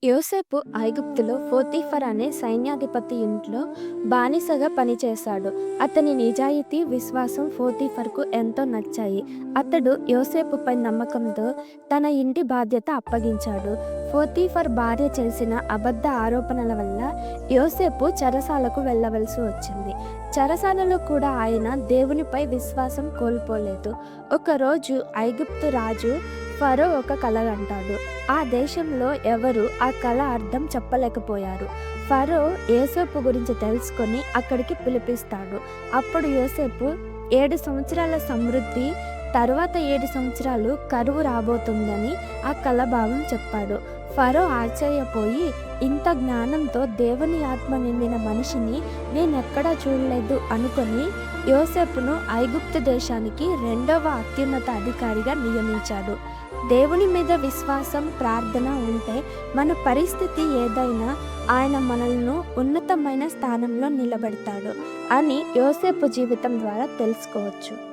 యోసేపు ఐగుప్తులో పోతీఫర్ అనే సైన్యాధిపతి ఇంట్లో బానిసగా పనిచేశాడు. అతని నిజాయితీ, విశ్వాసం పోతీఫర్కు ఎంతో నచ్చాయి. అతడు యోసేపుపై నమ్మకంతో తన ఇంటి బాధ్యత అప్పగించాడు. పోతీఫర్ భార్య చేసిన అబద్ధ ఆరోపణల వల్ల యోసేపు చెరసాలకు వెళ్ళవలసి వచ్చింది. చెరసాలలో కూడా ఆయన దేవునిపై విశ్వాసం కోల్పోలేదు. ఒకరోజు ఐగుప్తు రాజు ఫరో ఒక కల అంటాడు. ఆ దేశంలో ఎవరు ఆ కల అర్థం చెప్పలేకపోయారు. ఫరో యోసేపు గురించి తెలుసుకొని అక్కడికి పిలిపిస్తాడు. అప్పుడు యోసేపు 7 సంవత్సరాల సమృద్ధి, తరువాత 7 సంవత్సరాలు కరువు రాబోతుందని ఆ కల భావం చెప్పాడు. ఫరో ఆశ్చర్యపోయి, ఇంత జ్ఞానంతో దేవుని ఆత్మ నిండిన మనిషిని నేనెక్కడా చూడలేదు అనుకొని యోసేపును ఐగుప్తు దేశానికి 2వ అత్యున్నత అధికారిగా నియమించాడు. దేవుని మీద విశ్వాసం, ప్రార్థన ఉంటే మన పరిస్థితి ఏదైనా ఆయన మనల్ని ఉన్నతమైన స్థానంలో నిలబెడతాడు అని యోసేపు జీవితం ద్వారా తెలుసుకోవచ్చు.